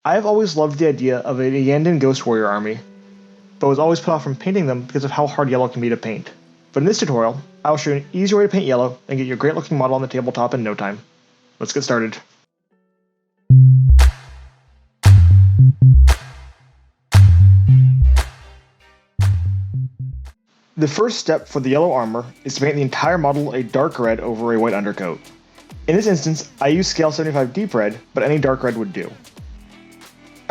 I have always loved the idea of an Iyanden Ghost Warrior army, but was always put off from painting them because of how hard yellow can be to paint. But in this tutorial, I will show you an easier way to paint yellow and get your great looking model on the tabletop in no time. Let's get started. The first step for the yellow armor is to paint the entire model a dark red over a white undercoat. In this instance, I use scale 75 deep red, but any dark red would do.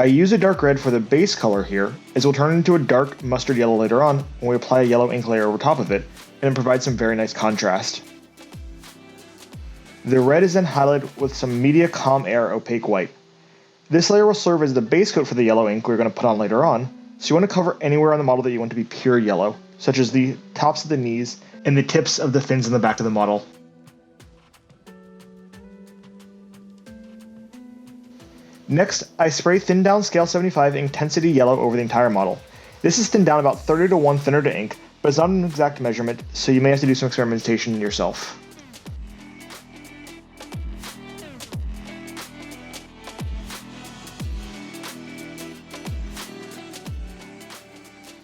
I use a dark red for the base color here, as it will turn into a dark mustard yellow later on when we apply a yellow ink layer over top of it, and it provides some very nice contrast. The red is then highlighted with some Media Calm Air Opaque White. This layer will serve as the base coat for the yellow ink we're going to put on later on, so you want to cover anywhere on the model that you want to be pure yellow, such as the tops of the knees and the tips of the fins in the back of the model. Next, I spray Thin Down Scale 75 Intensity Yellow over the entire model. This is thinned down about 30 to 1 thinner to ink, but it's not an exact measurement, so you may have to do some experimentation yourself.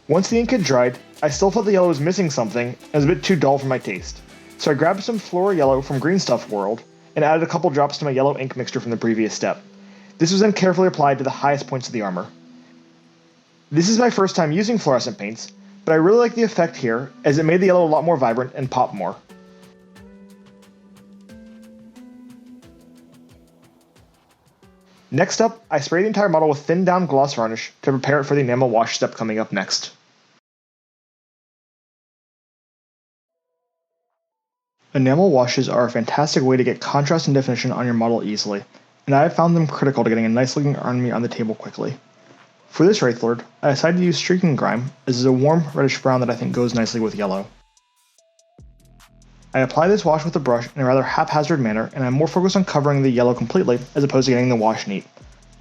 Once the ink had dried, I still felt the yellow was missing something and was a bit too dull for my taste. So I grabbed some Fluar Yellow from Greenstuff and added a couple drops to my yellow ink mixture from the previous step. This was then carefully applied to the highest points of the armor. This is my first time using fluorescent paints, but I really like the effect here as it made the yellow a lot more vibrant and pop more. Next up, I sprayed the entire model with thinned down gloss varnish to prepare it for the enamel wash step coming up next. Enamel washes are a fantastic way to get contrast and definition on your model easily, and I have found them critical to getting a nice looking army on the table quickly. For this Wraithlord, I decided to use Streaking Grime, as it's a warm reddish brown that I think goes nicely with yellow. I apply this wash with a brush in a rather haphazard manner, and I'm more focused on covering the yellow completely as opposed to getting the wash neat.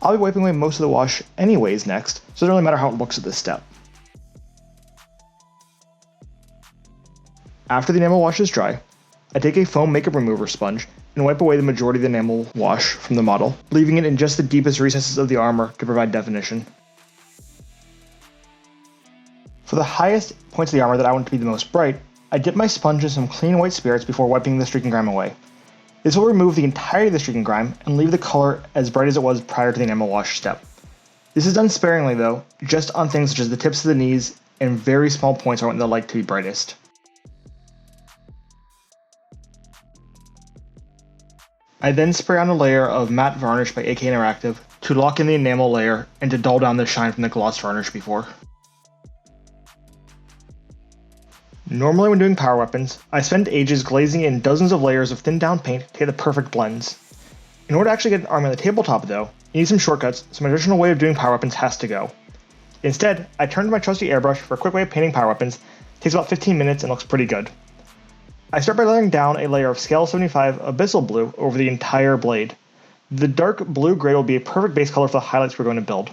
I'll be wiping away most of the wash anyways next, so it doesn't really matter how it looks at this step. After the enamel wash is dry, I take a foam makeup remover sponge and wipe away the majority of the enamel wash from the model, leaving it in just the deepest recesses of the armor to provide definition. For the highest points of the armor that I want to be the most bright, I dip my sponge in some clean white spirits before wiping the streaking grime away. This will remove the entirety of the streaking grime and leave the color as bright as it was prior to the enamel wash step. This is done sparingly though, just on things such as the tips of the knees and very small points I want the light to be brightest. I then spray on a layer of matte varnish by AK Interactive to lock in the enamel layer and to dull down the shine from the gloss varnish before. Normally when doing power weapons, I spend ages glazing in dozens of layers of thinned down paint to get the perfect blends. In order to actually get an army on the tabletop though, you need some shortcuts, so my traditional way of doing power weapons has to go. Instead, I turn to my trusty airbrush for a quick way of painting power weapons. It takes about 15 minutes and looks pretty good. I start by layering down a layer of scale 75 Abyssal Blue over the entire blade. The dark blue-gray will be a perfect base color for the highlights we're going to build.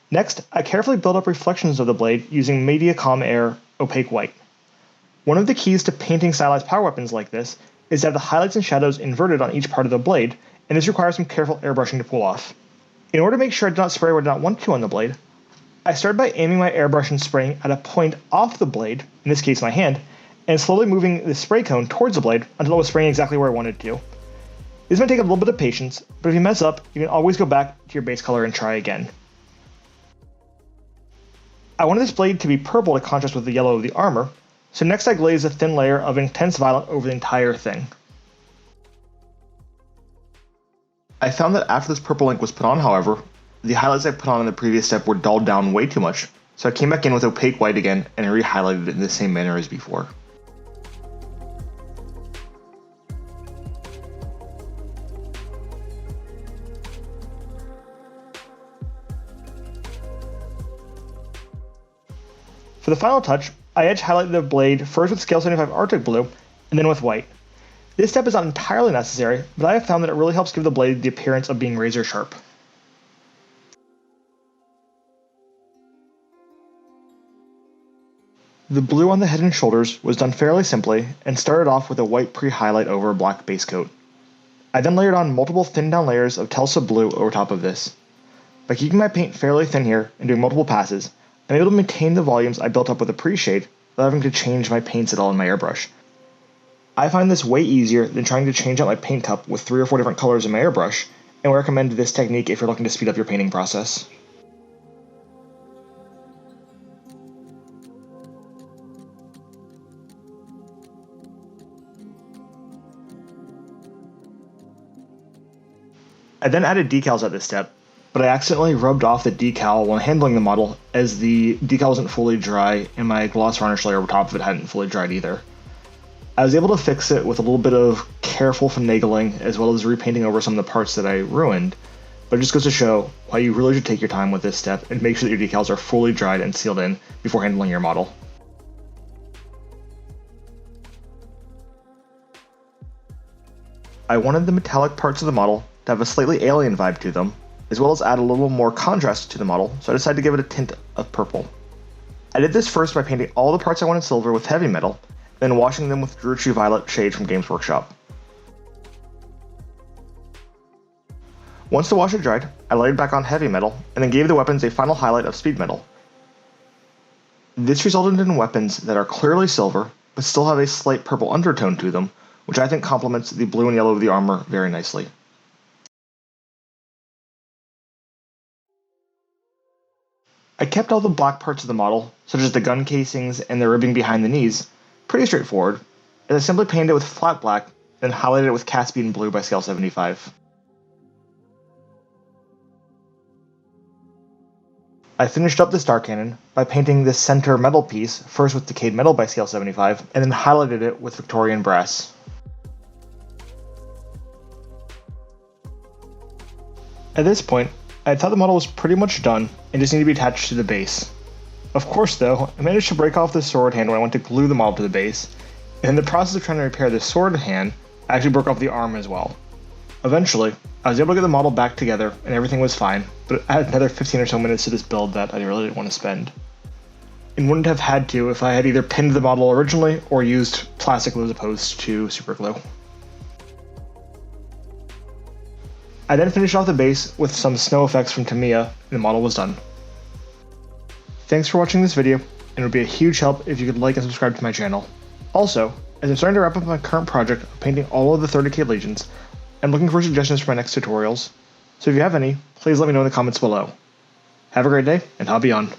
Next, I carefully build up reflections of the blade using Media Calm Air Opaque White. One of the keys to painting stylized power weapons like this is to have the highlights and shadows inverted on each part of the blade, and this requires some careful airbrushing to pull off. In order to make sure I do not spray where I do not want to on the blade, I start by aiming my airbrush and spraying at a point off the blade, in this case my hand, and slowly moving the spray cone towards the blade until it was spraying exactly where I wanted to. This might take a little bit of patience, but if you mess up, you can always go back to your base color and try again. I wanted this blade to be purple to contrast with the yellow of the armor, so next I glaze a thin layer of intense violet over the entire thing. I found that after this purple ink was put on, however, the highlights I put on in the previous step were dulled down way too much, so I came back in with opaque white again and re-highlighted it in the same manner as before. For the final touch, I edge highlighted the blade first with scale 75 Arctic Blue and then with white. This step is not entirely necessary, but I have found that it really helps give the blade the appearance of being razor sharp. The blue on the head and shoulders was done fairly simply and started off with a white pre-highlight over a black base coat. I then layered on multiple thin down layers of Abyssal Blue over top of this. By keeping my paint fairly thin here and doing multiple passes, I'm able to maintain the volumes I built up with a pre-shade without having to change my paints at all in my airbrush. I find this way easier than trying to change out my paint cup with 3 or 4 different colors in my airbrush, and would recommend this technique if you're looking to speed up your painting process. I then added decals at this step, but I accidentally rubbed off the decal while handling the model as the decal wasn't fully dry and my gloss varnish layer over top of it hadn't fully dried either. I was able to fix it with a little bit of careful finagling as well as repainting over some of the parts that I ruined, but it just goes to show why you really should take your time with this step and make sure that your decals are fully dried and sealed in before handling your model. I wanted the metallic parts of the model to have a slightly alien vibe to them, as well as add a little more contrast to the model, so I decided to give it a tint of purple. I did this first by painting all the parts I wanted silver with heavy metal, then washing them with Druidry Violet shade from Games Workshop. Once the wash had dried, I layered back on heavy metal, and then gave the weapons a final highlight of speed metal. This resulted in weapons that are clearly silver, but still have a slight purple undertone to them, which I think complements the blue and yellow of the armor very nicely. I kept all the black parts of the model, such as the gun casings and the ribbing behind the knees, pretty straightforward, as I simply painted it with flat black, then highlighted it with Caspian Blue by scale 75. I finished up the Star Cannon by painting this center metal piece first with Decayed Metal by scale 75, and then highlighted it with Victorian Brass. At this point, I thought the model was pretty much done and just needed to be attached to the base. Of course though, I managed to break off the sword hand when I went to glue the model to the base, and in the process of trying to repair the sword hand, I actually broke off the arm as well. Eventually, I was able to get the model back together and everything was fine, but I had another 15 or so minutes to this build that I really didn't want to spend. And wouldn't have had to if I had either pinned the model originally or used plastic glue as opposed to super glue. I then finished off the base with some snow effects from Tamiya, and the model was done. Thanks for watching this video, and it would be a huge help if you could like and subscribe to my channel. Also, as I'm starting to wrap up my current project of painting all of the 30k Legions, I'm looking for suggestions for my next tutorials, so if you have any, please let me know in the comments below. Have a great day, and hobby on!